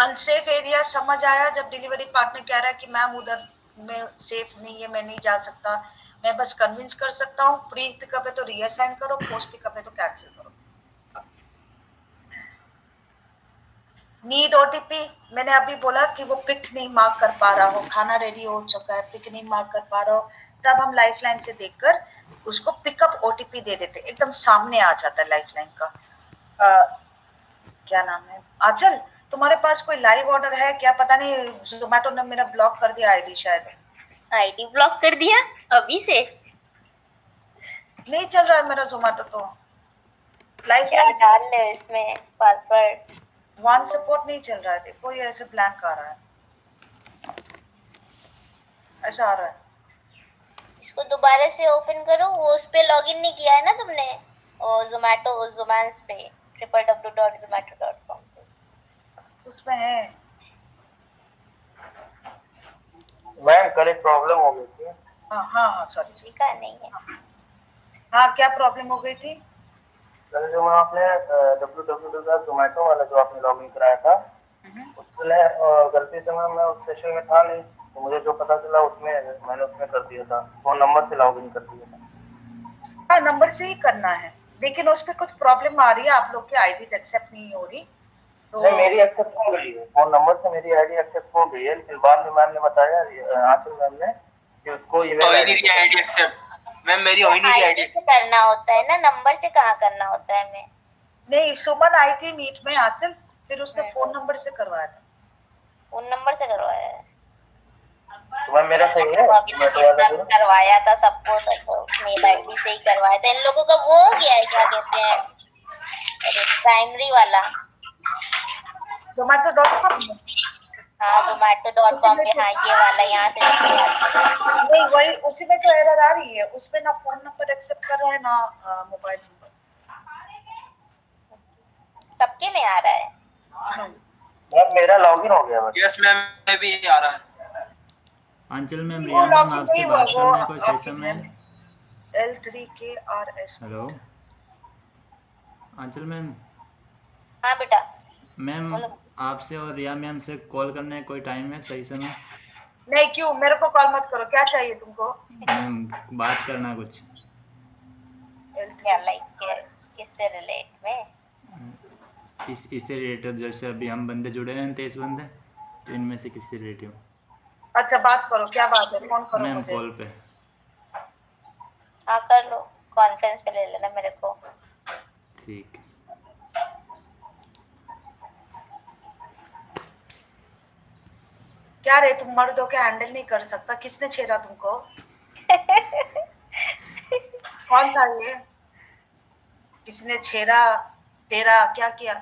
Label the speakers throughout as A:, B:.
A: Unsafe area समझ आया जब डिलीवरी पार्टनर कह रहा है कि मैम उधर में सेफ नहीं है, मैं नहीं जा सकता, मैं बस कन्विंस कर सकता हूँ, प्री पिकअप है तो रीअसाइन करो, पोस्ट पिकअप है तो कैंसिल करो। नीड ओटीपी, मैंने अभी बोला कि वो पिक नहीं मार्क कर पा रहा हो, खाना रेडी हो चुका है, पिक नहीं मार्क कर पा रहा हो, तब हम लाइफलाइन से देखकर उसको पिकअप ओटीपी दे देते, एकदम सामने आ जाता है लाइफलाइन का। क्या नाम है, आंचल, तुम्हारे पास कोई लाइव ऑर्डर है क्या? पता नहीं जोमेटो ने मेरा ब्लॉक कर दिया आईडी, शायद
B: आईडी ब्लॉक कर दिया अभी से।
A: नहीं चल रहा है मेरा जोमेटो तो।
B: क्या डाल ले इसमें पासवर्ड?
A: वन सपोर्ट नहीं चल रहा है, देखो ये ऐसे ब्लैंक आ रहा है, ऐसा आ रहा है।
B: इसको दोबारा से ओपन करो, वो उस पे लॉगिन नहीं किया है ना तुमने, और जोमेटो जोमांस पे www.zomato.com
A: उसमें है
C: मैम कल एक प्रॉब्लम हो गई थी।
A: हाँ हाँ हाँ सॉरी,
B: लिखा नहीं है।
A: हाँ क्या प्रॉब्लम हो गई थी?
C: कल जो मैं आपने www.zomato वाला जो आपने लॉगिन कराया था, उसमें गलती से मैं उस सेशन में था नहीं, तो मुझे जो पता चला उसमें मैंने उसमें कर दिया था, फोन नंबर से लॉगिन कर दिया था।
A: हाँ नंबर से ही करना है, लेकिन उस पर कुछ प्रॉब्लम आ रही है, आप लोग की आईडी एक्सेप्ट नहीं हो रही तो।
C: नहीं मेरी एक्सेप्ट हो गई है, फोन नंबर से मेरी आईडी एक्सेप्ट हो गई है, लेकिन बाद में मैम ने बताया, आंचल मैम ने, कि उसको ईमेल आईडी
D: एक्सेप्ट मैम मेरी होई नहीं
B: आईडी से करना होता है ना, नंबर से कहाँ करना होता है? मैं
A: नहीं, सुमन आई थी मीट में आंचल, फिर उसने फोन नंबर से करवाया था।
B: फोन नंबर से करवाया है
C: तो मैम मेरा सही है,
B: अभी तक जितना भी करवाया था सबको मेल आईडी से ही करवाया था। इन लोगों का वो हो गया है, क्या कहते हैं, प्राइमरी वाला
A: zomato.com।
B: हाँ zomato.com पे, हाँ ये वाला यहाँ से
A: नहीं वही, उसी में तो एरर आ रही है, उसमें ना फोन नंबर एक्सेप्ट कर रहा है ना मोबाइल नंबर।
B: सबके में आ रहा है।
C: मैम मेरा लॉगिन हो गया।
D: यस मैम मैं भी आ रहा है।
E: अंचल मैम, रिया मैम आपसे बात करना है कोई सही समय?
A: L3KRS।
E: हेलो अंचल मैम।
B: हाँ बेटा।
E: मैम आपसे और रिया मैम से कॉल करने है कोई टाइम है सही समय?
A: नहीं क्यों, मेरे को कॉल मत करो, क्या चाहिए तुमको?
E: मैम बात करना कुछ।
B: क्या लाइक किससे रिलेट में?
E: इससे रिलेटेड, जैसे अभी हम बंदे जुड़े हैं 23 बंदे, तो इनमें से किससे रिलेटिव?
A: अच्छा बात करो, क्या बात है, फोन करो
E: मैम
A: मुझे।
E: कॉल पे।
B: हाँ कर लो, कॉन्फ्रेंस पे ले लेना मेरे को।
E: ठीक।
A: क्या रे, तुम मर्द हो के हैंडल नहीं कर सकता? किसने छेड़ा तुमको? कौन था ये? किसने छेड़ा? तेरा क्या किया?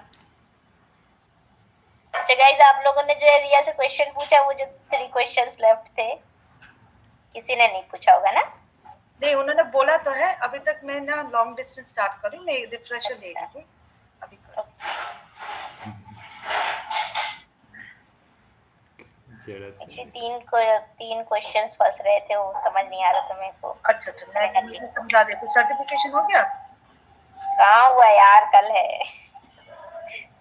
B: अच्छा गाइस, आप लोगों ने जो है रिया से क्वेश्चन पूछा, वो जो 3 क्वेश्चंस लेफ्ट थे, किसी ने नहीं पूछा होगा ना?
A: नहीं उन्होंने बोला तो है, अभी तक मैं ना लॉन्ग डिस्टेंस स्टार्ट कर रही हूँ, मैं रिफ्रेशर दे रही थी अभी कर।
B: तीन क्वेश्चंस फंस रहे थे, वो समझ नहीं आ रहा था मेरे को।
A: अच्छा मैं समझा देती हूँ। सर्टिफिकेशन हो गया?
B: कहाँ हुआ यार, कल है।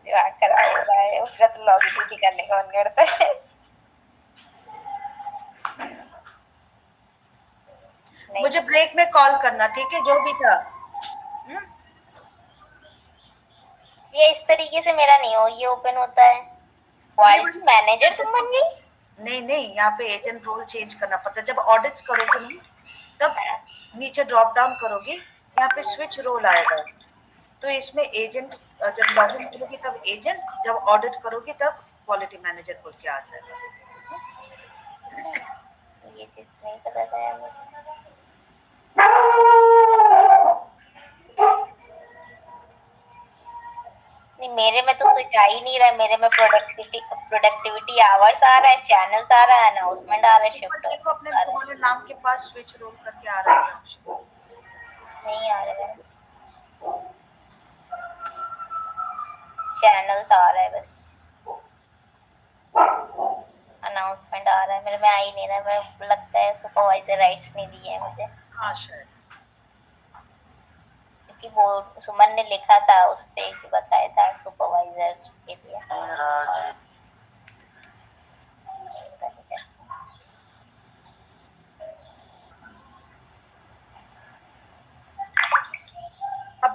B: दिमाग खराब हो रहा है, उसका तो लॉगिन ही करने का मन करता है।
A: मुझे ब्रेक में कॉल करना, ठीक है, जो भी था।
B: ये इस तरीके से मेरा नहीं हो, ये ओपन होता है। क्वालिटी मैनेजर तुम बन गई?
A: नहीं, यहाँ पे एजेंट रोल चेंज करना पड़ता है। जब ऑडिट्स करोगे नहीं, तब नीचे ड्रॉप डाउन करोगे, यहाँ पे स्विच रोल आएगा, तो इसमें एजेंट, जब लॉगिन करोगी तब एजेंट, जब ऑडिट करोगी तब क्वालिटी मैनेजर बोल के आ जाएगा।
B: ये चीज नहीं पता था यार मुझे। नहीं मेरे में तो स्विच आ ही नहीं रहा है, मेरे में प्रोडक्टिविटी आवर्स आ रहा है, चैनल्स आ रहा है, अनाउंसमेंट आ रहा है, शिफ्ट
A: देखो अपने तुम्हारे नाम के पास स्विच रोल करके आ रहा है ऑप्शन,
B: नहीं आ रहा है, चैनल्स आ रहा है बस, अनाउंसमेंट आ रहा है, मेरे में आ ही नहीं रहा है। मेरे लगता है सुपरवाइजर राइट्स नहीं दिए हैं मुझे।
A: हाँ शायद,
B: क्योंकि वो सुमन ने लिखा था उस पे कि बकायदा सुपरवाइजर के लिए।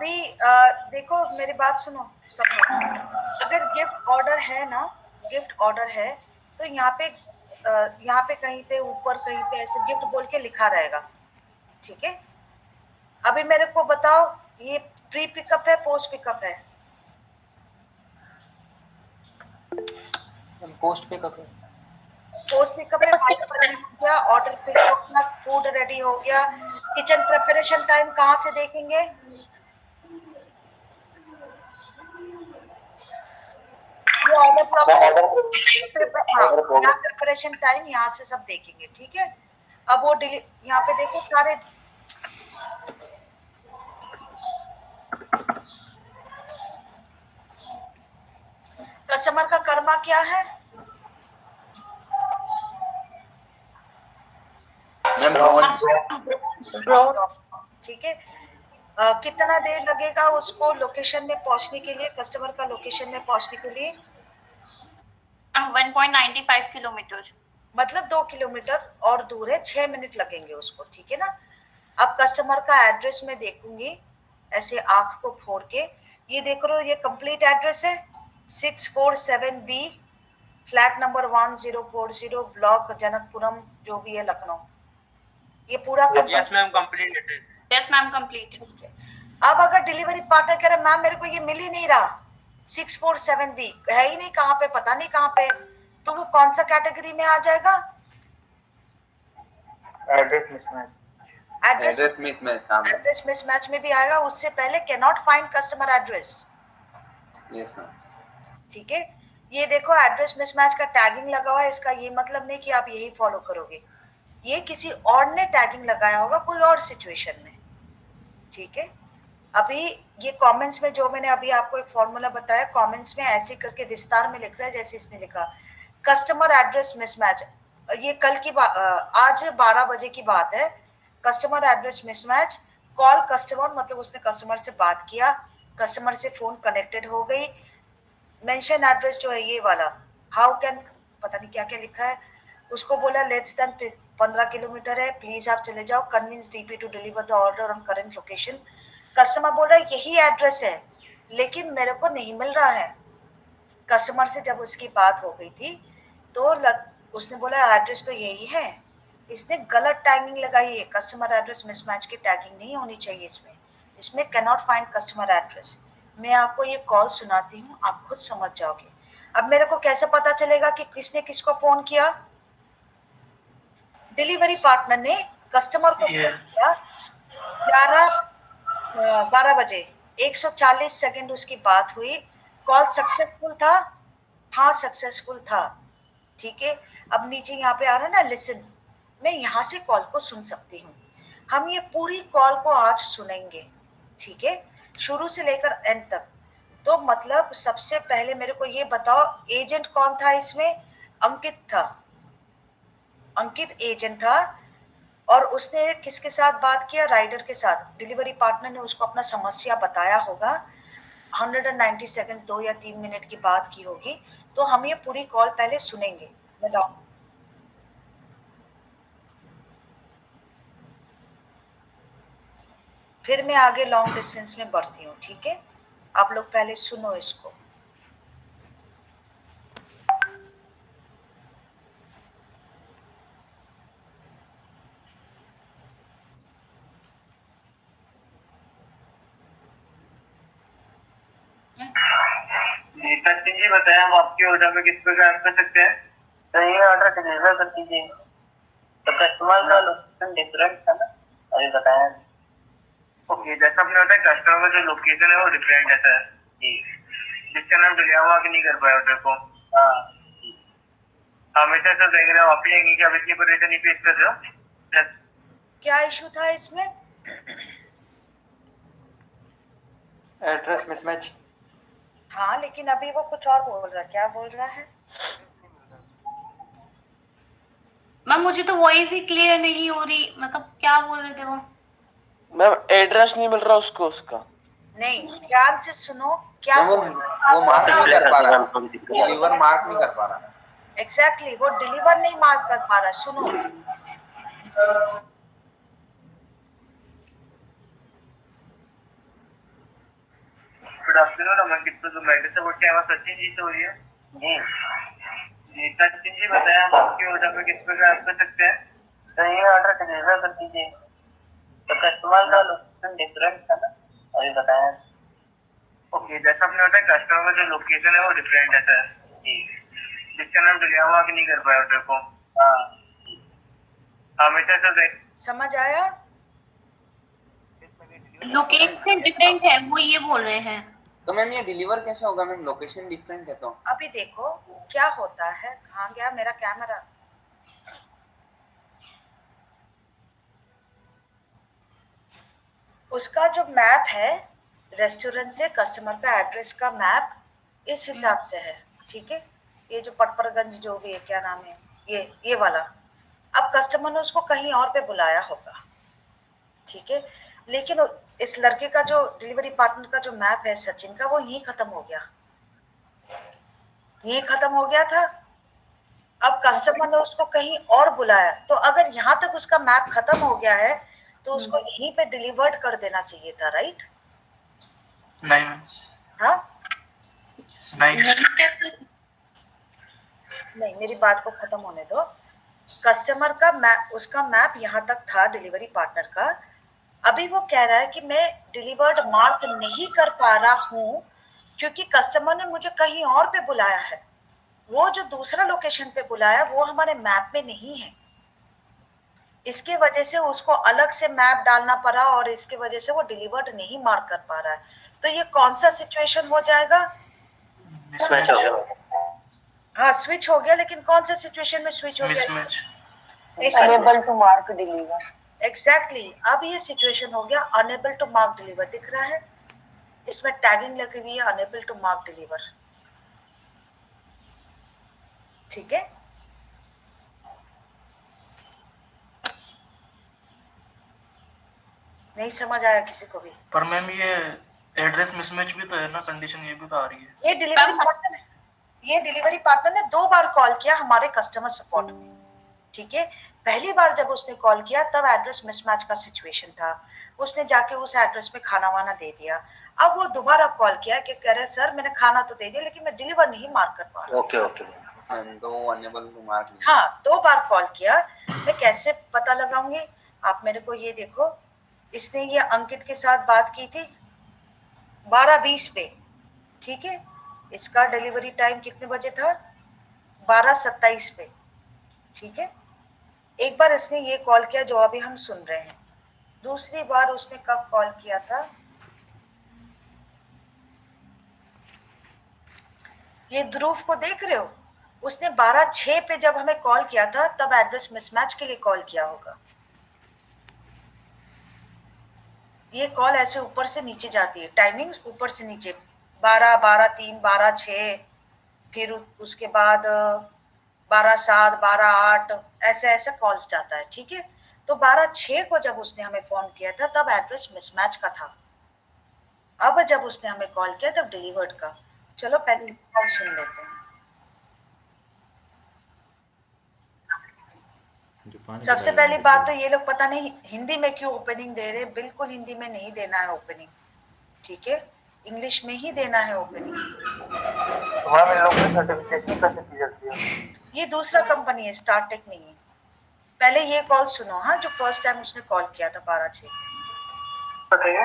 A: अभी देखो मेरी बात सुनो सब लोग, अगर गिफ्ट ऑर्डर है ना, गिफ्ट ऑर्डर है तो यहाँ पे कहीं पे ऊपर कहीं पे ऐसे गिफ्ट बोल के लिखा रहेगा, ठीक है। अभी मेरे को बताओ ये प्री पिकअप है पोस्ट पिकअप है?
D: पोस्ट पे कब?
A: पोस्ट पिकअप में बाइक पर हो गया, ऑर्डर पिक हो गया, फूड रेडी हो गया, किचन प्रिपरेशन टाइम कहाँ से देखेंगे? ये ऑर्डर प्रिपरेशन टाइम यहाँ से सब देखेंगे, ठीक है। अब वो यहाँ पे देखो सारे कस्टमर का कर्मा क्या है? ठीक है। कितना देर लगेगा उसको लोकेशन में पहुंचने के लिए, कस्टमर का लोकेशन में पहुंचने के लिए?
F: 1.95 किलोमीटर,
A: मतलब 2 किलोमीटर और दूर है, 6 मिनट लगेंगे उसको, ठीक है ना। अब कस्टमर का एड्रेस में देखूंगी ऐसे आंख को फोड़ के, ये देख रहे हो ये कंप्लीट एड्रेस है 647B, फ्लैट नंबर 1040, ब्लॉक जनकपुरम, जो भी है लखनऊ, ये पूरा
D: यस मैम कंप्लीट एड्रेस है।
F: Yes ma'am complete.
A: अब अगर डिलीवरी पार्टनर कह रहे मैम मेरे को ये मिल ही नहीं रहा, 647B है ही नहीं, कहाँ पे पता नहीं कहाँ पे, तो वो कौन सा कैटेगरी में आ जाएगा?
C: Address mismatch.
A: एड्रेस मिसमैच में भी आएगा। उससे पहले can not find customer address.
D: Yes ma'am.
A: ठीक है, ये देखो एड्रेस मिसमैच का टैगिंग लगा हुआ है, इसका ये मतलब नहीं कि आप यही फॉलो करोगे, ये किसी और ने टैगिंग लगाया होगा कोई और सिचुएशन में, ठीक है। अभी ये कमेंट्स में जो मैंने अभी आपको एक फॉर्मूला बताया, कमेंट्स में ऐसे करके विस्तार में लिख रहा है जैसे इसने लिखा कस्टमर एड्रेस मिसमैच, ये कल की आज 12 बजे की बात है। Customer address mismatch, call customer मतलब उसने कस्टमर से बात किया, कस्टमर से फोन कनेक्टेड हो गई, मेंशन एड्रेस जो है ये वाला, हाउ कैन पता नहीं क्या क्या लिखा है, उसको बोला लेस देन 15 किलोमीटर है, प्लीज आप चले जाओ, convince DP to deliver the order on current location. Customer बोल रहा है यही एड्रेस है लेकिन मेरे को नहीं मिल रहा है। कस्टमर से जब उसकी बात हो गई थी तो उसने बोला एड्रेस तो यही है, इसने गलत टैगिंग लगाई है, कस्टमर एड्रेस मिसमैच की टैगिंग नहीं होनी चाहिए इसमें can not find customer address. मैं आपको ये कॉल सुनाती हूँ, आप खुद समझ जाओगे। अब मेरे को कैसे पता चलेगा कि किसने किसको फोन किया? डिलीवरी पार्टनर ने कस्टमर को फोन किया 12 बजे, 140 सेकंड उसकी बात हुई, कॉल सक्सेसफुल था? हाँ सक्सेसफुल था, ठीक है। अब नीचे यहाँ पे आ रहा है ना लिसन, मैं यहाँ से कॉल को सुन सकती हूँ। हम ये पूरी कॉल को आज सुनेंगे, ठीक है, शुरू से लेकर एंड तक। तो मतलब सबसे पहले मेरे को ये बताओ एजेंट कौन था इसमें? अंकित था, अंकित एजेंट था, और उसने किसके साथ बात किया? राइडर के साथ। डिलीवरी पार्टनर ने उसको अपना समस्या बताया होगा, 190 सेकंड्स 2 या 3 मिनट की बात की होगी। तो हम ये पूरी कॉल पहले सुनेंगे, बताओ। फिर मैं आगे लॉन्ग डिस्टेंस में बढ़ती हूँ, ठीक है। आप लोग पहले सुनो इसको।
C: सचिन जी बताएं हम आपके ऑर्डर में किस प्रकार हेल्प कर सकते हैं? तो ये ऑर्डर डिलीवर कर दीजिए। तो कस्टमर का लोकेशन डिफरेंट था ना, अभी बताया। ओके, जैसा आपने बताया कस्टमर का जो लोकेशन है वो डिफरेंट है सर जी, जिसका नाम डिले हुआ कि नहीं कर पाया ऑर्डर को। हाँ हमेशा सर देख रहे हो आप ही कि आप इतनी परेशानी फेस कर रहे हो।
A: क्या इशू था इसमें?
D: Address mismatch.
A: हाँ लेकिन अभी वो कुछ और बोल रहा है, क्या बोल रहा है?
F: मैम मुझे तो वॉइस ही क्लियर नहीं हो रही, मतलब क्या बोल रहे थे वो?
G: मैम एड्रेस नहीं मिल रहा उसको उसका।
A: नहीं, ध्यान से सुनो क्या
D: वो मार्क नहीं कर पा रहा, डिलीवर मार्क नहीं कर पा रहा।
A: एग्जैक्टली वो डिलीवर नहीं मार्क कर पा रहा। सुनो,
C: गुड आफ्टरनून, अमनदीप तो जोमेटो से बोल के आवाज सचिन जी से हो रही है जी सचिन जी बताया हम आपके ऑर्डर में किस प्रकार कर सकते हैं। तो ये ऑर्डर डिलीवर कर दीजिए। तो कस्टमर का लोकेशन डिफरेंट था ना, अभी बताया। ओके, जैसा आपने बताया कस्टमर का जो लोकेशन है वो डिफरेंट है सर जी, जिसका नाम डिलीवर हुआ कि नहीं कर पाया ऑर्डर को। हाँ हमेशा सर
A: समझ आया?
F: लोकेशन डिफरेंट है, वो ये बोल रहे हैं।
D: तो मैम ये डिलीवर कैसे होगा मैम, लोकेशन डिफरेंट है तो?
A: अभी देखो क्या होता है। कहाँ गया मेरा कैमरा? उसका जो मैप है रेस्टोरेंट से कस्टमर का एड्रेस का मैप इस हिसाब से है, ठीक है। ये जो पटपरगंज जो भी है, क्या नाम है, ये वाला। अब कस्टमर ने उसको कहीं और पे बुलाया होगा, ठीक है। लेकिन इस लड़के का जो डिलीवरी पार्टनर का जो मैप है सचिन का, वो यहीं खत्म हो गया, यहीं खत्म हो गया था। अब कस्टमर ने उसको कहीं और बुलाया, तो अगर यहाँ तक उसका मैप खत्म हो गया है तो उसको यहीं पे डिलीवर्ड कर देना चाहिए था, राइट?
C: नहीं
A: हाँ
C: नहीं
A: नहीं, मेरी बात को खत्म होने दो। कस्टमर का मैप, उसका मैप यहाँ तक था डिलीवरी पार्टनर का। अभी वो कह रहा है कि मैं डिलीवर्ड मार्क नहीं कर पा रहा हूँ क्योंकि कस्टमर ने मुझे कहीं और पे बुलाया है। वो जो दूसरा लोकेशन पे बुलाया वो हमारे मैप में नहीं है, इसके वजह से उसको अलग से मैप डालना पड़ा और इसके वजह से वो डिलीवर्ड नहीं मार्क कर पा रहा है। तो ये कौन सा सिचुएशन हो जाएगा?
C: मिसमैच हो गया।
A: हाँ स्विच हो गया, लेकिन कौन सा सिचुएशन में स्विच हो गया?
C: Mismatch unable to mark deliver.
A: Exactly, अब ये सिचुएशन हो गया अनेबल टू मार्क डिलीवर। दिख रहा है इसमें टैगिंग लगी हुई है, अनेबल टू मार्क डिलीवर, ठीक है। नहीं समझ आया किसी को भी?
C: पर मैम ये एड्रेस मिसमैच भी तो है ना, कंडीशन ये भी तो आ रही है।
A: ये डिलीवरी पार्टनर ने 2 बार कॉल किया हमारे कस्टमर सपोर्ट में, ठीक है। पहली बार जब उसने कॉल किया तब एड्रेस मिसमैच का सिचुएशन था, उसने जाके उस एड्रेस में खाना वाना दे दिया। अब वो दोबारा कॉल किया कि कह रहे सर मैंने खाना तो दे दिया लेकिन मैं डिलीवर नहीं मार्क कर पा रहा।
C: ओके ओके
D: तो अनेबल टू मार्क।
A: हाँ 2 बार कॉल किया, मैं कैसे पता लगाऊंगी? आप मेरे को ये देखो, इसने ये अंकित के साथ बात की थी 12:20 पे, ठीक है। इसका डिलीवरी टाइम कितने बजे था? 12:27 पे, ठीक है। एक बार इसने ये कॉल किया जो अभी हम सुन रहे हैं। दूसरी बार उसने कब कॉल किया था? ये ध्रुव को देख रहे हो, उसने 12:06 पे जब हमें कॉल किया था तब एड्रेस मिसमैच के लिए कॉल किया होगा। ये कॉल ऐसे ऊपर से नीचे जाती है, टाइमिंग ऊपर से नीचे, 12, 12:03, 12:06, फिर उसके बाद 12:07, 12:08, ऐसे ऐसे कॉल्स जाता है, ठीक है। तो 12:06 को जब उसने हमें फोन किया था तब एड्रेस मिसमैच का था। अब जब उसने हमें कॉल किया तब डिलीवर्ड का। चलो पहले कॉल सुन लेते हैं। सबसे पहली बात तो ये लोग पता नहीं हिंदी में क्यों ओपनिंग दे रहे, बिल्कुल हिंदी में नहीं देना है ओपनिंग, ठीक है। इंग्लिश में ही देना है ओपनिंग।
C: मैम इन लोगों की सर्टिफिकेशन कैसे की जाती है?
A: ये दूसरा कंपनी है, स्टारटेक नहीं है। पहले ये कॉल सुनो, हाँ, जो फर्स्ट टाइम उसने कॉल किया था 12:06।
C: बताइए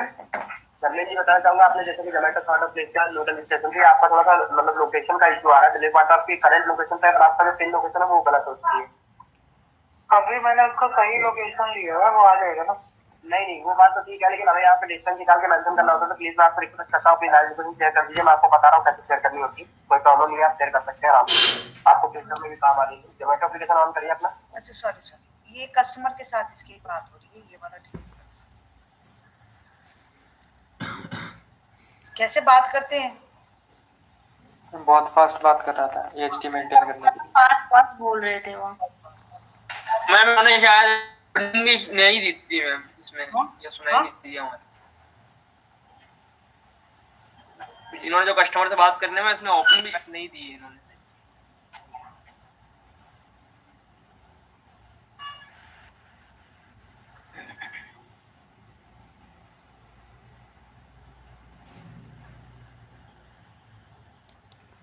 C: धर्मेंद्र जी, बताना चाहूंगा आपने जैसे कि जोमेटो का ऑर्डर प्लेस किया नोडल स्टेशन से, आपका थोड़ा सा मतलब लोकेशन का इशू आ रहा है। डिलीवरी पार्टनर आपकी करंट लोकेशन पे, अगर आपका जो पिन लोकेशन है वो गलत होती है। अभी मैंने उसका सही लोकेशन लिया है, वो आ जाएगा ना? नहीं वो बात तो ठीक है, लेकिन हमें यहाँ पे डिस्टेंस निकाल के मेंशन करना होता है। तो प्लीज मैं आपको रिक्वेस्ट करता हूँ अपनी लोकेशन शेयर कर दीजिए। मैं आपको बता रहा हूँ कैसे शेयर करनी होती है, कोई प्रॉब्लम नहीं है, आप शेयर कर सकते हैं आराम से, आपको सिस्टम में भी काम आ रही है। जोमेटो एप्लीकेशन ऑन करिए अपना।
A: अच्छा सॉरी, ये कस्टमर के साथ इसकी बात हो रही है, ये वाला ठीक। कैसे बात करते हैं?
H: बहुत फास्ट बात कर रहा था एचटी मेंटेन करने के लिए।
F: पास पास बोल रहे थे वो।
D: मैम मैंने शायद इंग्लिश नहीं दी थी मैम इसमें, या सुनाई नहीं दी हमारे। इन्होंने जो कस्टमर से बात करने में इसमें ऑप्शन भी नहीं दी है इन्होंने।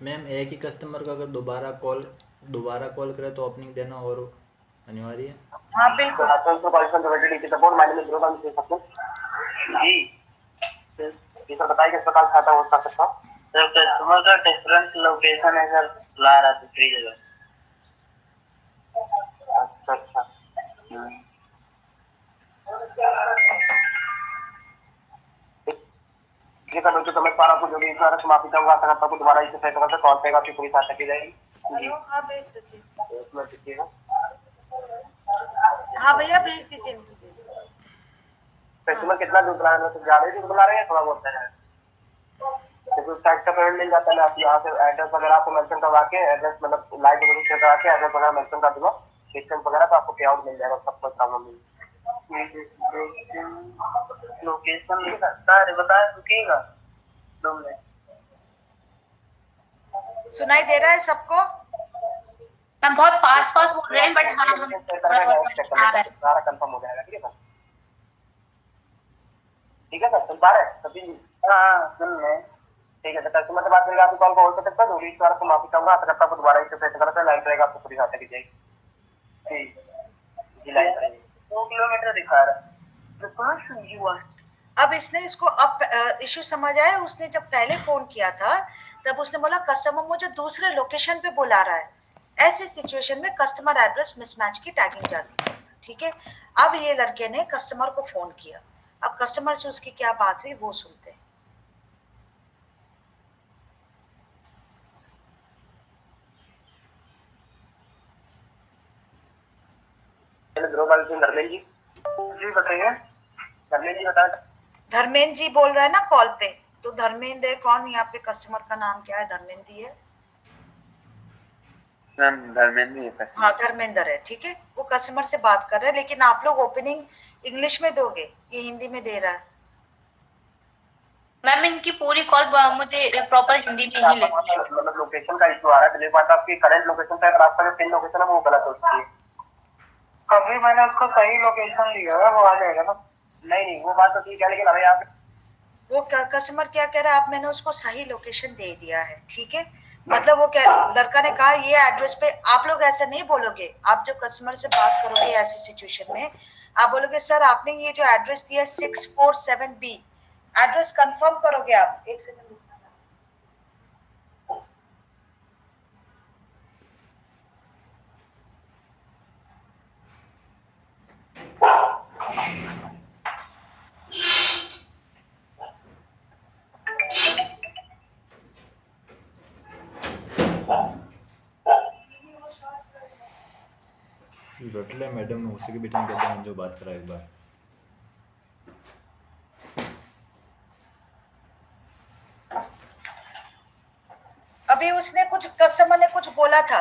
E: मैम एक ही कस्टमर को अगर दोबारा कॉल करे तो ओपनिंग देना और अनिवार्य है?
A: हाँ बिल्कुल।
C: जी सर बताइए किस प्रकार खाता हो सकता हूँ सर। कस्टमर का डिफरेंट लोकेशन है सर, ला रहा था फ्री जगह। अच्छा ठीक है, तो समझ पा रहा हूँ। जो भी इस माफी चाहूंगा, आशा करता हूँ दोबारा इसे सेट करके कॉल पे आपकी पूरी सहायता की जाएगी।
A: हेलो, हाँ भेज दीजिए।
C: उसमें दीजिएगा।
A: हाँ भैया भेज दीजिए।
C: कस्टमर कितना दूर बुला रहे हैं, ज्यादा ही दूर बुला रहे हैं थोड़ा बहुत है? क्योंकि साइट का पेमेंट मिल जाता है, आप यहाँ से एड्रेस वगैरह आपको मेंशन करवा के, एड्रेस मतलब लाइव वगैरह शेयर करा के एड्रेस वगैरह मेंशन कर दूंगा, डिस्टेंस वगैरह, तो आपको पे आउट मिल जाएगा, सब कुछ प्रॉब्लम मिल जाएगा। लोकेशन नहीं सकता है, बताया रुकिएगा 2 मिनट।
A: सुनाई दे रहा है सबको?
F: मैम बहुत फास्ट फास्ट बोल रहे हैं, बट हाँ हम थोड़ा बहुत समझ आ रहा है।
C: सारा कंफर्म हो जाएगा। ठीक है सर, ठीक है सर, सुन पा रहे हैं सभी? हाँ सुन रहे हैं। ठीक है सर, कस्टमर से बात करेंगे, आपकी कॉल को होल्ड कर सकता है। इस बार को माफी चाहूंगा, आशा करता हूँ दोबारा इसे सेट करते हैं, लाइन रहेगा, आपको पूरी सहायता की जाएगी। ठीक जी, लाइन रहेगी। 2 किलोमीटर दिखा रहा है।
A: अब इसने इसको अब इश्यू समझ आया। उसने जब पहले फोन किया था तब उसने बोला कस्टमर मुझे दूसरे लोकेशन पे बुला रहा है। ऐसी सिचुएशन में कस्टमर एड्रेस मिसमैच की टैगिंग जाती है। ठीक है, अब ये लड़के ने कस्टमर को फोन किया। अब कस्टमर से उसकी क्या बात हुई वो सुनते हैं।
C: धर्मेंद्र जी बताइए। धर्मेंद्र जी बताएं।
A: धर्मेंद्र जी बोल रहा है ना कॉल पे, तो धर्मेंद्र है कौन? यहाँ पे कस्टमर का नाम क्या है? धर्मेंद्र ही है।
H: धर्मेंद्र है कस्टमर।
A: हाँ धर्मेंद्र है, ठीक है। वो कस्टमर से बात कर रहा है, लेकिन आप लोग ओपनिंग इंग्लिश में दोगे, ये हिंदी में दे रहा है।
F: मैम इनकी पूरी कॉल मुझे प्रॉपर हिंदी में ही लेनी है।
C: मतलब लोकेशन का इशू आ रहा है, डिलीवरी पार्टनर आपकी करंट लोकेशन पे, अगर आपका जो पिन लोकेशन है वो गलत हो चुकी है। कभी मैंने उसको सही लोकेशन दिया है, वो आ जाएगा ना? नहीं वो बात तो ठीक है, लेकिन हमें यहाँ पे
A: वो कस्टमर क्या कह रहा है? आप मैंने उसको सही लोकेशन दे दिया है, ठीक है। मतलब वो क्या, लड़का ने कहा ये एड्रेस पे। आप लोग ऐसे नहीं बोलोगे। आप जब कस्टमर से बात करोगे ऐसी सिचुएशन में, आप बोलोगे सर आपने ये जो एड्रेस दिया 647B, एड्रेस कंफर्म करोगे आप? एक सेकंड।
E: रटले मैडम उसी के बीच में कहते हैं जो बात करा एक बार।
A: अभी उसने कुछ कस्टमर ने कुछ बोला था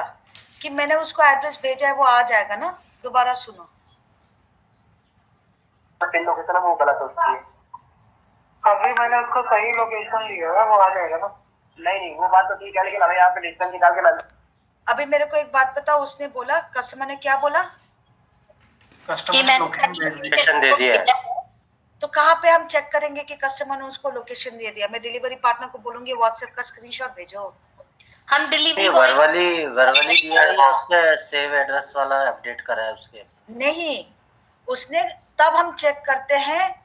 A: कि मैंने उसको एड्रेस भेजा है, वो आ जाएगा ना? दोबारा सुनो।
C: पिन लोकेशन है वो गलत हो चुकी है। अभी मैंने उसको सही लोकेशन दिया है, वो आ जाएगा ना? नहीं वो बात तो ठीक है, लेकिन हमें यहाँ पे डिस्टेंस निकाल के
A: अभी मेरे को एक बात बताओ, उसने बोला, कस्टमर ने क्या बोला?
F: कस्टमर
C: लोकेशन दे दिया है।
A: तो कहाँ पे हम चेक करेंगे कि कस्टमर ने उसको लोकेशन दे दिया? मैं डिलीवरी पार्टनर को बोलूंगी व्हाट्सएप का स्क्रीनशॉट भेजो।
F: हम डिलीवरी
C: वर्बली दिया है या उसने सेव एड्रेस वाला अपडेट करा है उसके? नहीं,
A: उसने तब हम चेक करते हैं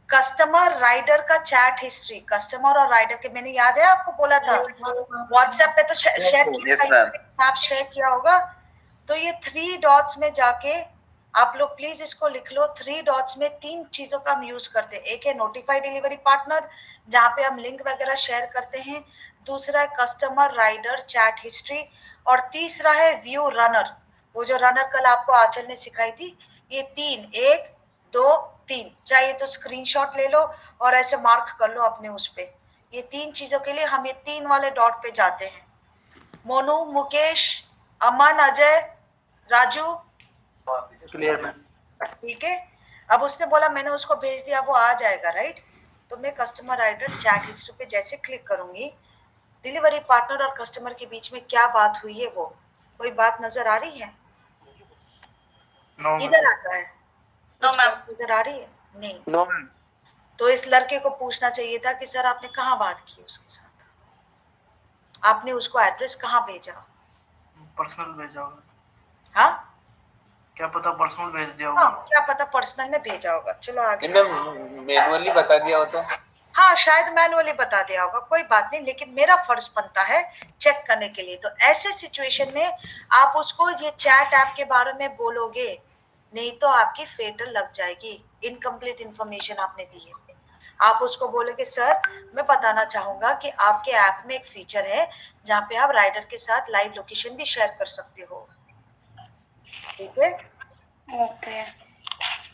A: कस्टमर राइडर का चैट हिस्ट्री। कस्टमर और राइडर के, मैंने याद है आपको बोला था व्हाट्सएप पे तो शेयर किया, आप शेयर किया होगा। तो ये 3 डॉट्स में जाके आप लोग प्लीज इसको लिख लो। 3 डॉट्स में 3 चीजों का हम यूज करते हैं। एक है नोटिफाई डिलीवरी पार्टनर, जहाँ पे हम लिंक वगैरह शेयर करते हैं। दूसरा है कस्टमर राइडर चैट हिस्ट्री, और तीसरा है व्यू रनर, वो जो रनर कल आपको आंचल ने सिखाई थी। ये 3, 1 2 3 चाहिए तो स्क्रीनशॉट ले लो और ऐसे मार्क कर लो अपने उस पे। ये 3 चीजों के लिए हम ये 3 वाले डॉट पे जाते हैं। मोनू, मुकेश, अमन, अजय, राजू,
H: क्लियर मैम।
A: ठीक है। अब उसने बोला मैंने उसको भेज दिया, वो आ जाएगा, राइट? तो मैं कस्टमर राइडर चैट हिस्ट्री पे जैसे क्लिक करूंगी, डिलीवरी पार्टनर और कस्टमर के बीच में क्या बात हुई है, वो कोई बात नजर आ रही है? इधर आता है?
F: No ma'am.
A: नजर आ रही है? नहीं।
H: No ma'am.
A: तो इस लड़के को पूछना चाहिए था कि सर आपने कहाँ बात की उसके साथ? आपने उसको एड्रेस कहाँ भेजा?
C: पर्सनल भेजा होगा,
A: हाँ
C: क्या पता पर्सनल भेज दिया
A: हाँ,
C: होगा।
A: क्या पता पर्सनल में भेजा होगा। चलो आगे।
D: मैनुअली बता दिया हो तो
A: हाँ शायद मैनुअली बता दिया होगा, कोई बात नहीं, लेकिन मेरा फर्ज बनता है चेक करने के लिए। तो ऐसे सिचुएशन में आप उसको ये चैट ऐप के बारे में बोलोगे, नहीं तो आपकी फेटल लग जाएगी। इनकम्प्लीट इंफॉर्मेशन आपने दी है। आप उसको बोलोगे सर मैं बताना चाहूंगा कि आपके ऐप में एक फीचर है जहाँ पे आप राइडर के साथ लाइव लोकेशन भी शेयर कर सकते हो, ठीक है?
F: ओके।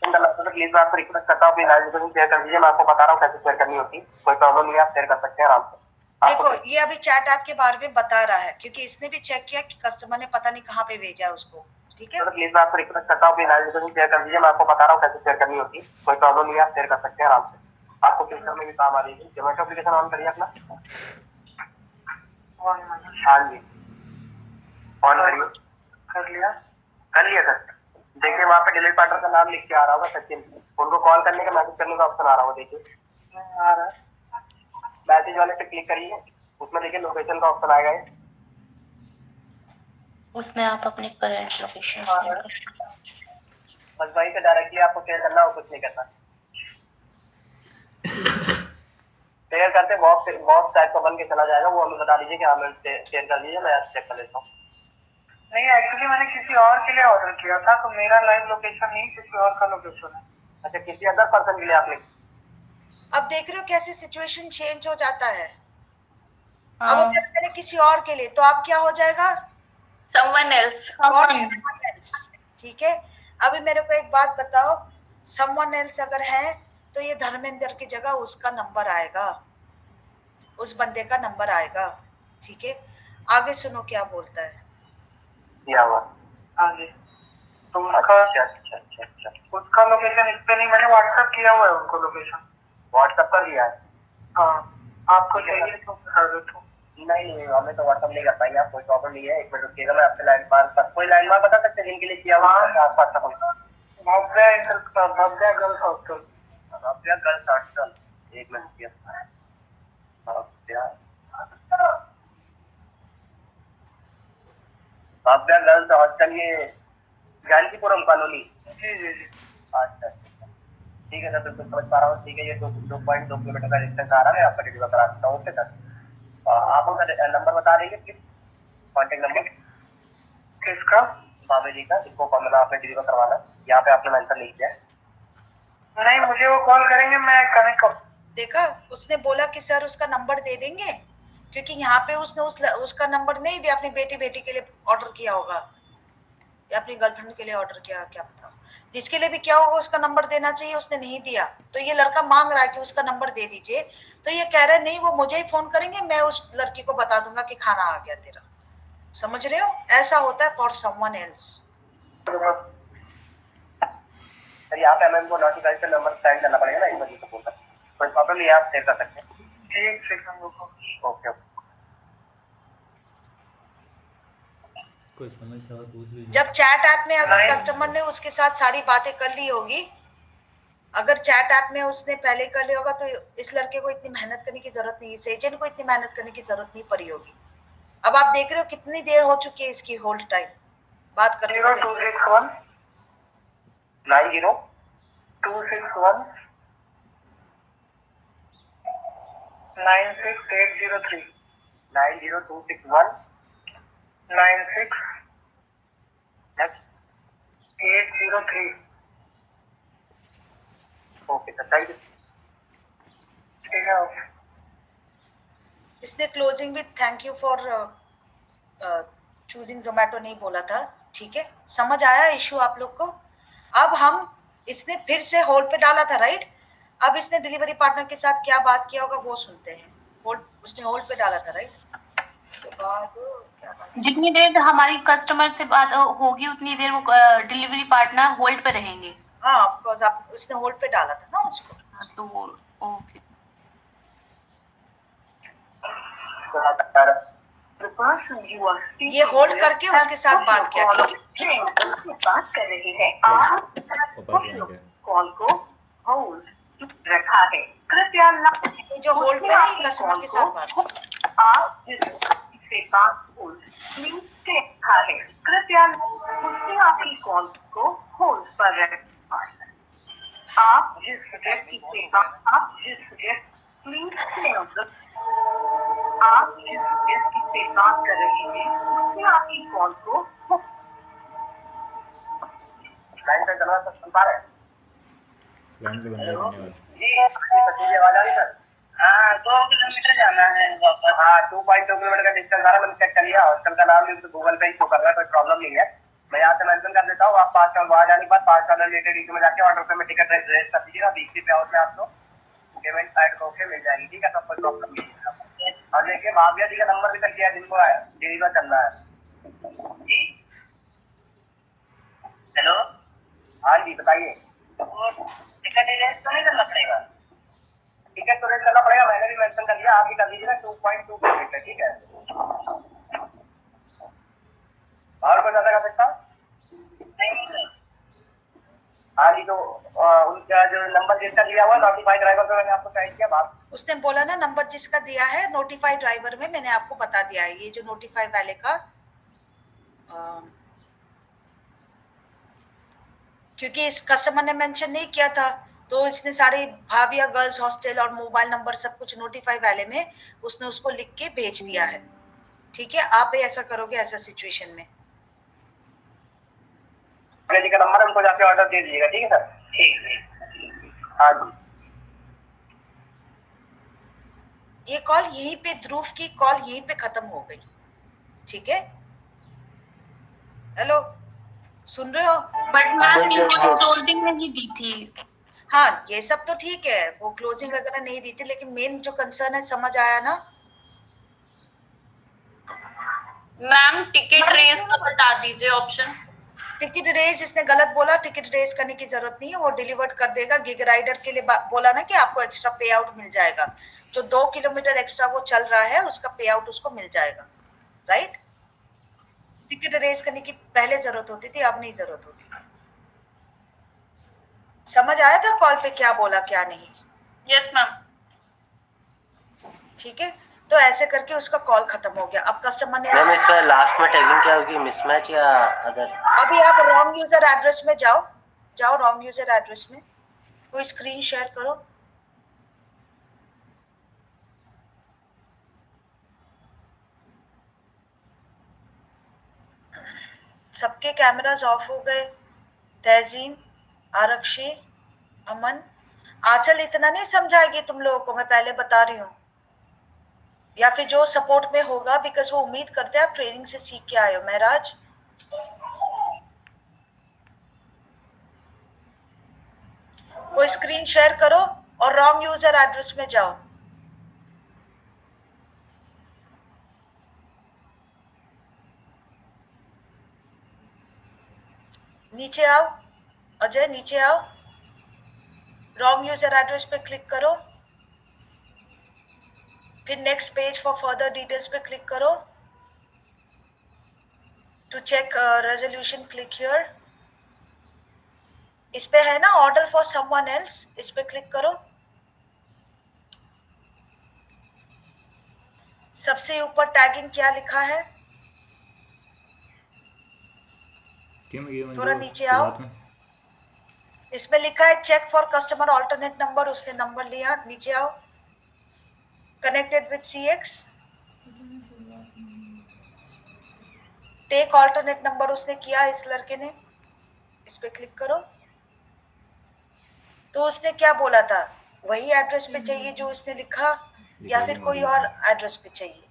C: प्लीज आप रिक्वेस्ट करता हूँ, लाइव लोकेशन शेयर कर दीजिए, मैं आपको बता रहा हूँ कैसे शेयर करनी होती, कोई प्रॉब्लम नहीं है, आप शेयर कर सकते हैं आराम से।
A: देखो ये अभी चैट ऐप के बारे में बता रहा है, क्योंकि इसने भी चेक किया कि कस्टमर ने पता नहीं कहाँ पे भेजा है उसको, ठीक है?
C: प्लीज आप रिक्वेस्ट करता हूँ, लाइव लोकेशन शेयर कर दीजिए, मैं आपको बता रहा हूँ कैसे शेयर करनी होती, कोई प्रॉब्लम नहीं है, आप शेयर कर सकते हैं आराम से। आपको फ्यूचर में भी काम आ रही है। जोमेटो एप्लीकेशन ऑन करिए अपना। हाँ जी ऑन करिए। कर लिया सर। देखिए वहाँ पे डिलीवरी पार्टनर का नाम लिख के आ रहा होगा सचिन, उनको कॉल करने का मैसेज करने का ऑप्शन आ रहा होगा, देखिए आ रहा है। मैसेज वाले पे क्लिक करिए, उसमें देखिए लोकेशन का ऑप्शन आएगा,
F: उसमें आप अपनी करंट लोकेशन
C: बस वहीं पे डायरेक्टली आपको शेयर करना हो, कुछ नहीं करना। शेयर करते बॉक्स टाइप का बन के चला जाएगा, वो हमें बता दीजिए कि हमें शेयर कर दीजिए, मैं चेक कर लेता हूँ। नहीं एक्चुअली मैंने किसी और के लिए ऑर्डर किया था, तो मेरा लाइव लोकेशन नहीं किसी और का लोकेशन है। अच्छा किसी अदर पर्सन के लिए आपने।
A: अब देख रहे हो कैसे सिचुएशन चेंज हो जाता है। अब वो कहते मैंने किसी और के लिए, तो आप क्या हो जाएगा?
F: someone else।
A: ठीक है। अभी मेरे को एक बात बताओ, someone else अगर है तो ये धर्मेंद्र की जगह उसका नंबर आएगा, उस बंदे का नंबर आएगा, ठीक है? आगे सुनो क्या बोलता है।
C: दिया हुआ। हाँ जी। तो अच्छा। उसका लोकेशन इस पे नहीं, मैंने व्हाट्सएप किया हुआ है उनको लोकेशन। व्हाट्सएप कर दिया है? हाँ। आपको चाहिए तो बता दो तो। नहीं हमें तो व्हाट्सएप नहीं कर पाएंगे आप, कोई प्रॉब्लम नहीं है। एक मिनट रुकिएगा, मैं आपसे लैंडमार्क कोई लैंडमार्क बता सकते हैं जिनके लिए किया हुआ है आसपास का कोई? Bhavya girls hostel. Bhavya girls hostel, एक मिनट रुकिए। भव्या गर्ल्स हॉस्टल, ये जानकीपुरम कॉलोनी। जी। अच्छा ठीक है सर, बिल्कुल समझ पा रहा हूँ। ठीक है, ये 2.2 किलोमीटर का डिस्टेंस आ रहा है, मैं आपका डिलीवर करा सकता हूँ। ओके सर, आप उनका नंबर बता देंगे प्लीज, कॉन्टेक्ट नंबर किसका? बाबे जी का, जिसको मतलब आपने डिलीवर करवाना, यहाँ पे आपने मेंशन नहीं किया। नहीं मुझे वो कॉल करेंगे, मैं कनेक्ट कर।
A: देखा, उसने बोला कि सर उसका नंबर दे देंगे, क्योंकि यहाँ पे उसने उसका नंबर नहीं दिया। अपनी बेटी के लिए ऑर्डर किया होगा या अपनी गर्लफ्रेंड के लिए ऑर्डर किया, क्या पता। जिसके लिए भी क्या होगा उसका नंबर देना चाहिए, उसने नहीं दिया। तो ये लड़का मांग रहा है कि उसका नंबर दे दीजिए, तो ये कह रहा है नहीं वो मुझे ही फोन करेंगे, मैं उस लड़की को बता दूंगा कि खाना आ गया तेरा। समझ रहे हो, ऐसा होता है फॉर समवन एल्स।
C: सर यहाँ पे हमें वो नोटिफाइड का नंबर सेंड करना पड़ेगा ना, इस वजह से बोलता। कोई प्रॉब्लम नहीं है, आप शेयर कर सकते हैं। एक सेकंड रुको। ओके
E: कोई समस्या हो पूछ लीजिए।
A: जब चैट ऐप में अगर कस्टमर ने उसके साथ सारी बातें कर ली होगी, अगर चैट ऐप में उसने पहले कर लिया होगा, तो इस लड़के को इतनी मेहनत करने की जरूरत नहीं, इस एजेंट को इतनी मेहनत करने की जरूरत नहीं पड़ी होगी। अब आप देख रहे हो कितनी देर हो चुकी है इसकी होल्ड टाइम बात करते हुए।
C: 0261 90261 96803 90261 96803। Okay sir, thank you. ठीक है, ओके।
A: इसने closing with thank you for choosing Zomato नहीं बोला था, ठीक है? समझ आया इशू आप लोग को? अब हम इसने फिर से होल्ड पे डाला था, राइट? अब इसने डिलीवरी पार्टनर के साथ क्या बात किया होगा वो सुनते हैं। उसने होल्ड पे डाला था, राइट?
F: जितनी देर हमारी कस्टमर से बात होगी उतनी देर वो डिलीवरी पार्टनर होल्ड पे रहेंगे।
A: हाँ ऑफ कोर्स, आप उसने होल्ड पे डाला था ना उसको।
F: तो ओके।
A: ये होल्ड करके उसके साथ बात किया।
I: बात कर रही है, आप कॉल को होल्ड रखा है, कृपया
A: जो होल्ड पे है कस्टमर के साथ बात।
I: आप बात होल्ड प्लीज स्टे रखा है, कृपया उसने आपकी कॉल को होल्ड पर रखा है। आप जिस व्यक्ति से प्लीज स्टे ऑन द आप जिस व्यक्ति से बात कर रहे हैं उसने आपकी कॉल को
C: लाइन पे चला सब सुन पा रहे हैं?
E: लाइन के बंदे धन्यवाद।
C: जी आवाज आ रही सर? हाँ 2 किलोमीटर जाना है वापस। हाँ 2.2 किलोमीटर का डिस्टेंस आ रहा है, मैंने चेक कर लिया। हॉस्टल का नाम भी गूगल पे ही शो कर रहा है, कोई प्रॉब्लम नहीं है। मैं यहाँ से मेंशन कर देता हूँ, आप 5 साल वहाँ जाने के बाद 5 साल रिलेटेड इशू में जाके ऑर्डर पे में टिकट रेस कर दीजिएगा। वीकली पे आउट में आपको पेमेंट साइड को मिल जाएगी, ठीक है? सब कोई प्रॉब्लम नहीं है। और देखिए भाविया जी का नंबर भी कर दिया है, जिनको डिलीवर करना है। जी हेलो, हाँ जी बताइए। टिकट रेस तो नहीं करना पड़ेगा? टिकट तो रेट करना पड़ेगा, मैंने भी मेंशन कर दिया, आप भी कर दीजिए ना। 2.2 किलोमीटर, ठीक है? और कोई ज्यादा कर सकता? नहीं। हाँ जी, तो उनका जो नंबर जिसका दिया हुआ नोटिफाइड ड्राइवर पे मैंने आपको साइड किया बात।
A: उसने बोला ना नंबर जिसका दिया है नोटिफाइड ड्राइवर में, मैंने आपको बता दिया है। ये जो नोटिफाई वाले का क्योंकि इस कस्टमर ने मेंशन नहीं किया था, तो इसने सारे भाविया गर्ल्स हॉस्टल और मोबाइल नंबर सब कुछ नोटिफाई वाले में उसने उसको लिख के भेज दिया है, ठीक है? आप भी ऐसा करोगे ऐसा सिचुएशन में।
C: जी का नंबर हमको जाके ऑर्डर दे दीजिएगा, ठीक है सर? ठीक है। हाँ जी।
A: ये कॉल यहीं पे, ध्रुव की कॉल यहीं पे खत्म हो गई, ठीक है? हेलो, सुन रहे हो?
F: बट मैम क्लोजिंग नहीं दी थी।
A: हाँ ये सब तो ठीक है, वो क्लोजिंग वगैरह नहीं दी थी, लेकिन मेन जो कंसर्न है समझ आया ना?
F: मैम टिकट रेस का बता दीजिए ऑप्शन।
A: टिकट रेस इसने गलत बोला, टिकट रेस करने की जरूरत नहीं है, वो डिलीवर कर देगा। गिग राइडर के लिए बोला ना कि आपको एक्स्ट्रा पे आउट मिल जाएगा, जो 2 किलोमीटर एक्स्ट्रा वो चल रहा है उसका पे आउट उसको मिल जाएगा, राइट? टिकट रेस करने की पहले जरूरत होती थी, अब नहीं जरूरत होती। समझ आया था कॉल पे क्या बोला क्या नहीं?
F: Yes ma'am.
A: ठीक है, तो ऐसे करके उसका कॉल खत्म हो गया। अब कस्टमर ने
J: मैम इसका लास्ट में टैगिंग क्या होगी, मिसमैच या अदर?
A: अभी आप रॉन्ग यूजर एड्रेस में जाओ रॉन्ग यूजर एड्रेस में, कोई स्क्रीन शेयर करो। सबके कैमरास ऑफ हो गए। तहजीन, आरक्षी, अमन, आंचल इतना नहीं समझाएगी तुम लोगों को, मैं पहले बता रही हूँ। या फिर जो सपोर्ट में होगा, बिकॉज वो उम्मीद करते हैं आप ट्रेनिंग से सीख के आए हो। महराज, कोई स्क्रीन शेयर करो और रॉन्ग यूजर एड्रेस में जाओ। नीचे आओ अजय, नीचे आओ, रॉन्ग यूजर एड्रेस पे क्लिक करो, फिर next page for further details पे क्लिक करो। To check resolution click here. इस पे है ना ऑर्डर फॉर समवन एल्स, इस पे क्लिक करो। सबसे ऊपर टैगिंग क्या लिखा है? थोड़ा नीचे आओ, इसमें लिखा है check for customer alternate number, उसने नंबर लिया। नीचे आओ, connected with CX, take alternate number उसने किया इस लड़के ने, इस पे क्लिक करो। तो उसने क्या बोला था, वही एड्रेस पे चाहिए जो उसने लिखा, या फिर कोई और एड्रेस पे चाहिए?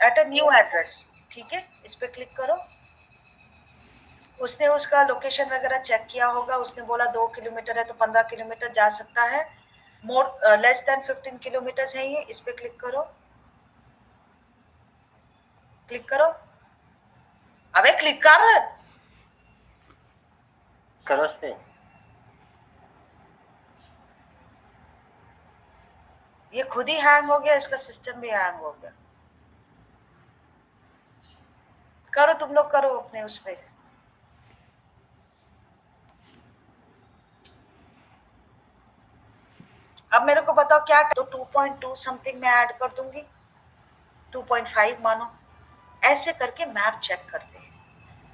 A: एट अ न्यू एड्रेस, ठीक है? इस पे क्लिक करो। उसने उसका लोकेशन वगैरह चेक किया होगा, उसने बोला 2 किलोमीटर है तो 15 किलोमीटर जा सकता है, मोर लेस देन 15 किलोमीटर है ये। इस पे क्लिक करो, क्लिक करो। अबे क्लिक कर
J: करो उस पे।
A: ये खुद ही हैंग हो गया, इसका सिस्टम भी हैंग हो गया। करो तुम लोग, करो अपने उस पे। अब मेरे को बताओ क्या, तो 2.2 समथिंग मैं ऐड कर दूंगी। 2.5 मानो, ऐसे करके मैप चेक करते हैं।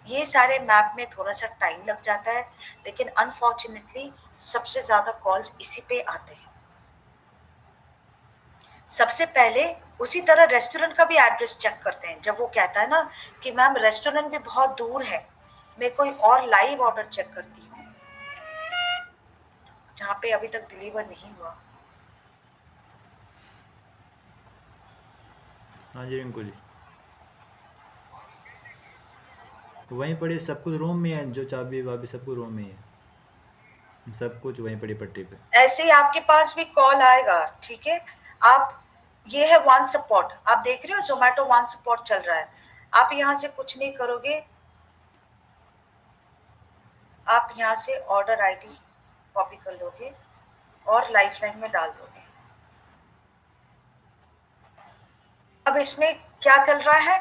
A: ये सारे मैप में थोड़ा सा टाइम लग जाता है, लेकिन अनफॉर्चुनेटली सबसे ज्यादा कॉल्स इसी पे आते हैं। सबसे पहले उसी तरह रेस्टोरेंट का भी एड्रेस चेक करते हैं। जब वो कहता है ना कि मैम रेस्टोरेंट भी बहुत दूर है, मैं कोई और लाइव ऑर्डर चेक करती हूँ जहाँ पे अभी तक डिलीवर नहीं हुआ।
E: हाँ जी रिंकू जी, वहीं पड़ी सब कुछ रूम में है, जो चाबी वाबी सब कुछ रूम में ही है, सब कुछ वहीं पड़ी पट्टी पे।
A: ऐसे ही आपके पास भी कॉल आएगा, ठीक है। आप, ये है वन सपोर्ट, आप देख रहे हो जोमेटो वन सपोर्ट चल रहा है। आप यहाँ से कुछ नहीं करोगे, आप यहाँ से ऑर्डर आईडी कॉपी कर लोगे और लाइफलाइन में डाल दोगे। अब इसमें क्या चल रहा है,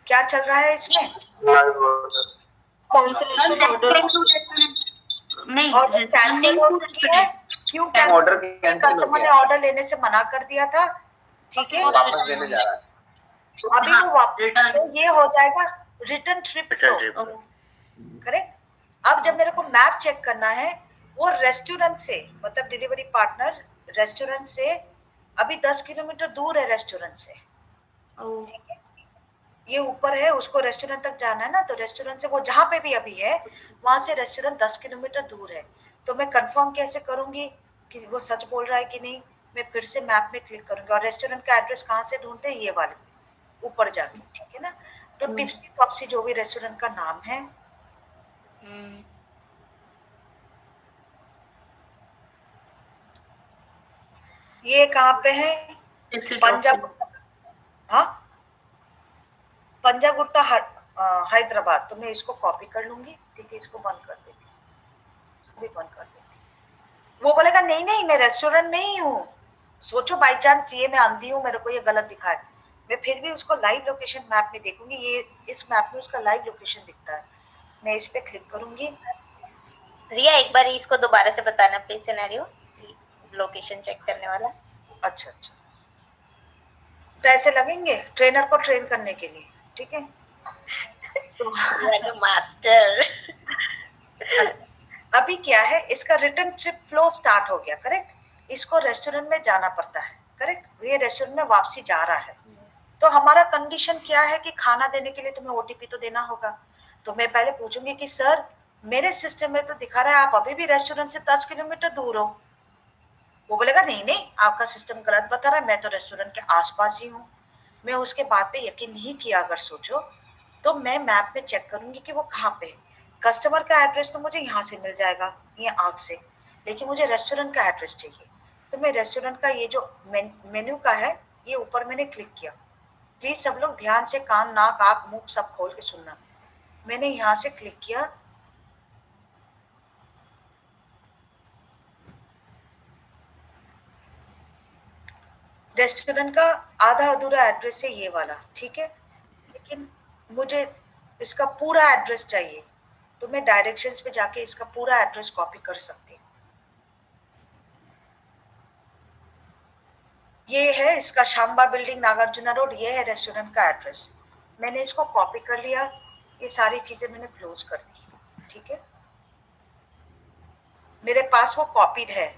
A: क्या चल रहा है इसमें?
F: कैंसिलेशन ऑर्डर नहीं,
A: ऑर्डर कैंसिल हो चुकी है। क्यों कैंसिल? कस्टमर ने ऑर्डर लेने से मना कर दिया था, ठीक है,
H: वापस लेने जा रहा है।
A: अभी वो वापस, तो ये हो जाएगा रिटर्न ट्रिप फ्लो, करेक्ट। अब जब मेरे को मैप चेक करना है, वो रेस्टोरेंट से, मतलब डिलीवरी पार्टनर रेस्टोरेंट से अभी 10 किलोमीटर दूर है रेस्टोरेंट से, ठीक है। ये ऊपर है, उसको रेस्टोरेंट तक जाना है ना, तो रेस्टोरेंट से वो जहाँ पे भी अभी है वहां से रेस्टोरेंट 10 किलोमीटर दूर है। तो मैं कंफर्म कैसे करूंगी कि वो सच बोल रहा है कि नहीं? मैं फिर से मैप में क्लिक करूंगी और रेस्टोरेंट का एड्रेस कहाँ से ढूंढते हैं, ये वाले ऊपर जाके, ठीक है ना। तो टिप्सी टॉप्सी जो भी रेस्टोरेंट का नाम है, ये कहाँ पे है? पंजाब, हाँ पंजाब गुट्टा हैदराबाद। तो मैं इसको कॉपी कर लूंगी, ठीक है, इसको बंद कर देती, इसको भी बंद कर देती। वो बोलेगा नहीं नहीं मैं रेस्टोरेंट में ही हूँ। सोचो बाई चांस ये मैं अंधी हूँ, मेरे को ये गलत दिखा है, मैं फिर भी उसको लाइव लोकेशन मैप में देखूंगी। ये इस मैप में उसका लाइव लोकेशन दिखता है, मैं इस पे क्लिक करूंगी।
B: रिया एक बार इसको दोबारा से बताना प्लीज, सिनेरियो लोकेशन चेक करने वाला।
A: अच्छा अच्छा, पैसे लगेंगे ट्रेनर को ट्रेन करने के लिए, ठीक है।
B: तो मास्टर।
A: अच्छा, अभी क्या है, इसका रिटर्न ट्रिप फ्लो स्टार्ट हो गया, करेक्ट। इसको रेस्टोरेंट में जाना पड़ता है, करेक्ट। ये रेस्टोरेंट में वापसी जा रहा है, तो हमारा कंडीशन क्या है कि खाना देने के लिए तुम्हें ओटीपी तो देना होगा। तो मैं पहले पूछूंगी कि सर मेरे सिस्टम में तो दिखा रहा है आप अभी भी रेस्टोरेंट से 10 किलोमीटर दूर हो। वो बोलेगा नहीं नहीं आपका सिस्टम गलत बता रहा है, मैं तो रेस्टोरेंट के आसपास ही हूँ। मैं उसके बात पे यकीन नहीं किया, अगर सोचो तो मैं मैप में चेक करूंगी कि वो कहाँ पे है। कस्टमर का एड्रेस तो मुझे यहाँ से मिल जाएगा, ये आँख से, लेकिन मुझे रेस्टोरेंट का एड्रेस चाहिए। तो मैं रेस्टोरेंट का ये जो मेन्यू का है, ये ऊपर मैंने क्लिक किया। प्लीज सब लोग ध्यान से कान नाक आँख मुंह सब खोल के सुनना। मैंने यहाँ से क्लिक किया, रेस्टोरेंट का आधा अधूरा एड्रेस है ये वाला, ठीक है, लेकिन मुझे इसका पूरा एड्रेस चाहिए। तो मैं डायरेक्शंस पे जाके इसका पूरा एड्रेस कॉपी कर सकती हूँ। ये है इसका शांबा बिल्डिंग नागार्जुना रोड, ये है रेस्टोरेंट का एड्रेस। मैंने इसको कॉपी कर लिया, ये सारी चीजें मैंने क्लोज कर दी, ठीक है। मेरे पास वो कॉपीड है।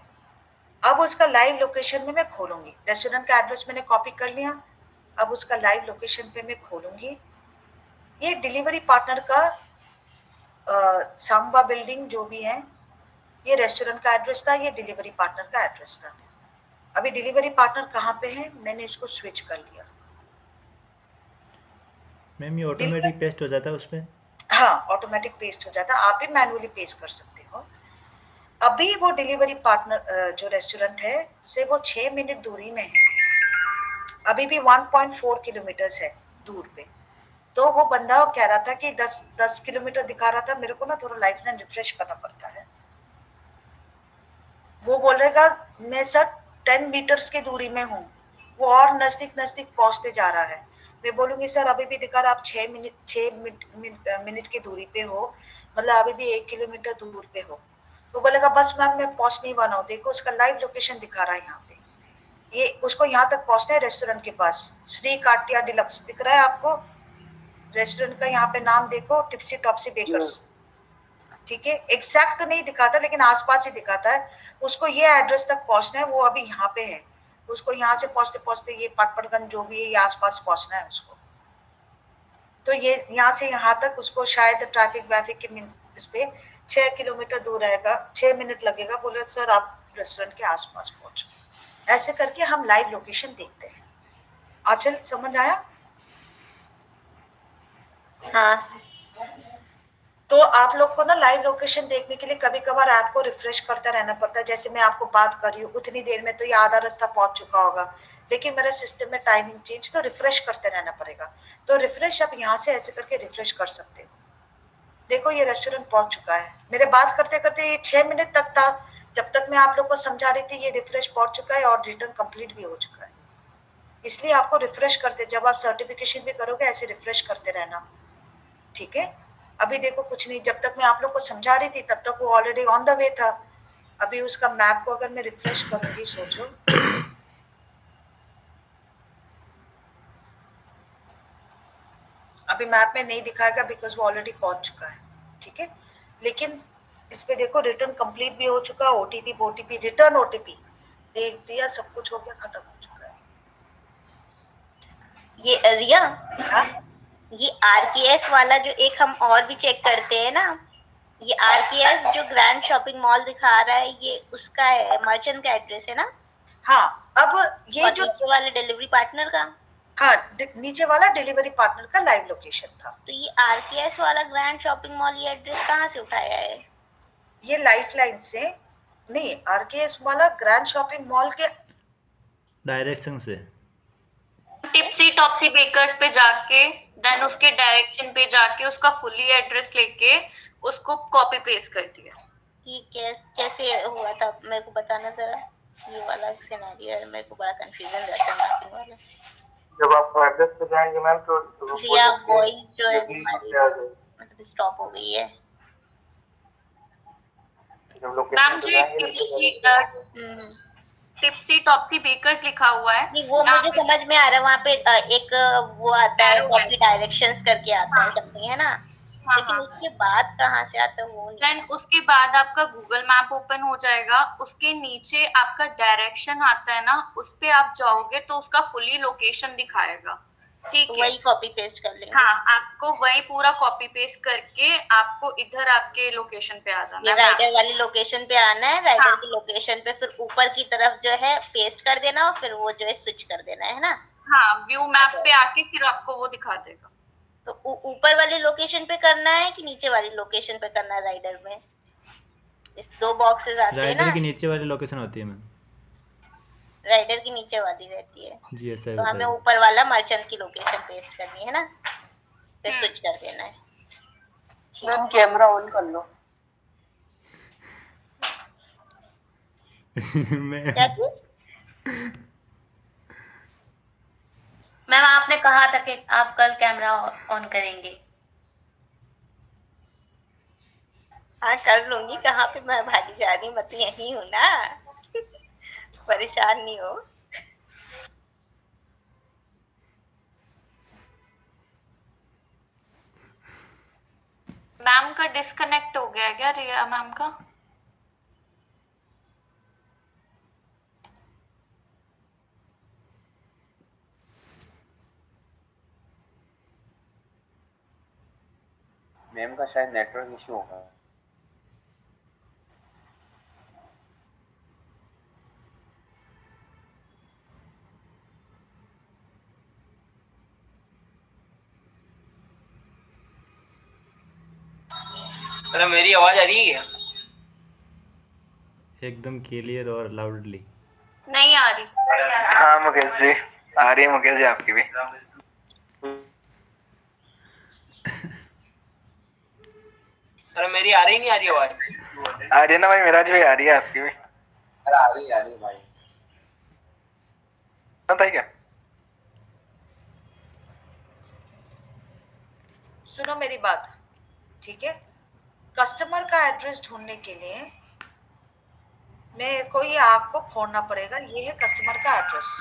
A: अब उसका लाइव लोकेशन में मैं खोलूंगी। रेस्टोरेंट का एड्रेस मैंने कॉपी कर लिया, अब उसका लाइव लोकेशन पे मैं खोलूंगी। ये डिलीवरी पार्टनर का सांबा बिल्डिंग जो भी है, ये रेस्टोरेंट का एड्रेस था, ये डिलीवरी पार्टनर का एड्रेस था। अभी डिलीवरी पार्टनर कहाँ पे है, मैंने इसको स्विच कर लिया।
E: मैम ये ऑटोमेटिक पेस्ट हो जाता है उस पर?
A: हाँ ऑटोमेटिक पेस्ट हो जाता है, आप भी मैनुअली पेस्ट कर सकते हो। अभी वो डिलीवरी पार्टनर जो रेस्टोरेंट है से वो 6 मिनट दूरी में है, अभी भी 1.4 किलोमीटर है दूर पे। तो वो बंदा कह रहा था कि 10 किलोमीटर दिखा रहा था, मेरे को ना थोड़ा लाइफलाइन रिफ्रेश करना पड़ता है। वो बोलेगा मैं सर 10 मीटर्स की दूरी में हूँ, वो और नजदीक नजदीक पहुंचते जा रहा है। मैं बोलूंगी सर अभी भी दिखा रहा आप 6 मिनट की दूरी पे हो, मतलब अभी भी 1 किलोमीटर दूर पे हो। वो बोलेगा बस मैम मैं पहुंच नहीं बना हूँ, देखो उसका लाइव लोकेशन दिखा रहा है यहाँ पे, ये उसको यहाँ तक पहुंचना है रेस्टोरेंट के पास। श्री काटिया डिलक्स दिख रहा है आपको, रेस्टोरेंट का यहाँ पे नाम देखो, टिप्सी टॉप्सी बेकर्स, ठीक है। एग्जैक्ट तो नहीं दिखाता लेकिन आसपास ही दिखाता है। उसको ये एड्रेस तक पहुंचना है, वो अभी यहाँ पे है, उसको यहाँ से पहुंचते पहुंचते ये पाटपड़गंज जो भी है ये आसपास पहुंचना है उसको। तो ये यहाँ से यहाँ तक उसको शायद ट्रैफिक वैफिक के इस पे 6 किलोमीटर दूर रहेगा, 6 मिनट लगेगा। बोले सर आप रेस्टोरेंट के आसपास पहुंचो। ऐसे करके हम लाइव लोकेशन देखते हैं। आंचल समझ आया?
B: हाँ।
A: तो आप लोग को ना लाइव लोकेशन देखने के लिए कभी कभार ऐप को रिफ्रेश करता रहना पड़ता है। जैसे मैं आपको बात कर रही हूँ उतनी देर में तो ये आधा रास्ता पहुंच चुका होगा, लेकिन मेरे सिस्टम में टाइमिंग चेंज, तो रिफ्रेश करते रहना पड़ेगा। तो रिफ्रेश आप यहाँ से ऐसे करके रिफ्रेश कर सकते हो। देखो ये रेस्टोरेंट पहुंच चुका है। मेरे बात करते करते ये 6 मिनट तक था, जब तक मैं आप लोग को समझा रही थी। ये रिफ्रेश पहुंच चुका है और रिटर्न कंप्लीट भी हो चुका है। इसलिए आपको रिफ्रेश करते, जब आप सर्टिफिकेशन भी करोगे ऐसे रिफ्रेश करते रहना, ठीक है। अभी देखो कुछ नहीं, जब तक मैं आप लोग को समझा रही थी तब तक वो ऑलरेडी ऑन द वे था। अभी उसका मैप को अगर मैं रिफ्रेश करूंगी, सोचो अभी मैप में नहीं दिखाएगा बिकॉज वो ऑलरेडी पहुंच चुका है, ठीक है। लेकिन इस पे देखो रिटर्न कंप्लीट भी हो चुका, ओटीपी रिटर्न ओटीपी देख दिया, सब कुछ हो गया, खत्म हो चुका है।
B: ये रिया,
A: हाँ?
B: ये आरकेएस वाला जो एक हम और भी चेक करते हैं ना, ये आरकेएस जो ग्रैंड शॉपिंग मॉल दिखा रहा है ये उसका है, मर्चेंट का एड्रेस है ना?
A: हाँ। अब ये जो
B: नीचे वाले डिलीवरी पार्टनर का,
A: हाँ नीचे वाला डिलीवरी पार्टनर का लाइव लोकेशन था।
B: तो ये आरकेएस वाला ग्रैंड शॉपिंग मॉल ये एड्रेस कहाँ से उठाया है?
A: ये लाइफलाइन से नहीं, आरकेएस वाला ग्रैंड शॉपिंग मॉल के
E: डायरेक्शन से।
F: टिप्सी टॉप्सी बेकर्स पे जाके देन उसके डायरेक्शन पे जाके उसका फुली एड्रेस लेके उसको कॉपी पेस्ट कर दिया।
B: ये कैसे हुआ था मेरे को बताना जरा। ये वाला सिनेरियो है, मेरे को बड़ा कंफ्यूजन रहता है मैपिंग वाला।
C: जब आप एड्रेस पे जाएंगे मैम तो
B: रिया वॉइस जो है हमारी मतलब स्टॉप हो गई है।
F: मैम जी टिप्सी टॉप्सी बेकर्स लिखा हुआ है।
B: नहीं वो मुझे समझ में आ रहा है, वहाँ पे एक वो आता है कॉपी डायरेक्शंस करके आता है समथिंग, है ना? लेकिन उसके बाद कहाँ से आता है वो नहीं।
F: देन उसके बाद आपका गूगल मैप ओपन हो जाएगा, उसके नीचे आपका डायरेक्शन आता है ना, उस पे आप जाओगे तो उसका फुली लोकेशन दिखाएगा, ठीक है।
B: वही कॉपी पेस्ट कर लेंगे।
F: हाँ, आपको वही पूरा कॉपी पेस्ट करके आपको इधर आपके लोकेशन पे आ जाना
B: है। राइडर वाली लोकेशन पे आना है, राइडर की लोकेशन पे फिर ऊपर की तरफ जो है पेस्ट कर देना और फिर वो जो है स्विच कर देना है ना?
F: हाँ, व्यू मैप पे आके फिर आपको वो दिखा देगा।
B: तो ऊपर वाली लोकेशन पे करना है कि नीचे वाली लोकेशन पे करना है? राइडर में इस 2 बॉक्सेस आते हैं ना,
E: राइडर की नीचे वाली लोकेशन होती है मैम।
B: राइडर की नीचे वाली रहती है
E: जी ऐसा।
B: तो हमें ऊपर वाला मर्चेंट की लोकेशन पेस्ट करनी है ना, फिर स्विच कर देना है।
H: मैम कैमरा ऑन कर लो।
B: क्या चीज?
F: मैम आपने कहा था कि आप कल कैमरा ऑन करेंगे।
B: हाँ कर लूंगी, कहाँ पे मैं भागी जा रही, मैं तो यहीं हूँ ना। परेशान नहीं हो।
F: मैम का डिस्कनेक्ट हो गया क्या, रिया मैम का?
K: मैम का शायद नेटवर्क इशू होगा।
D: अरे मेरी आवाज आ रही है?
E: एकदम क्लियर और लाउडली।
F: नहीं आ रही।
C: हाँ मुकेश जी आ रही है, मुकेश जी आपकी भी।
D: अरे मेरी आ रही नहीं आ रही आवाज?
C: आ रही है ना भाई, मेरा जी आ रही है, आपकी भी।
K: अरे आ रही भाई।
C: बताइए क्या?
A: सुनो मेरी बात, ठीक है। कस्टमर का एड्रेस ढूंढने के लिए मेरे को ये आपको फोड़ना पड़ेगा, ये है कस्टमर का एड्रेस।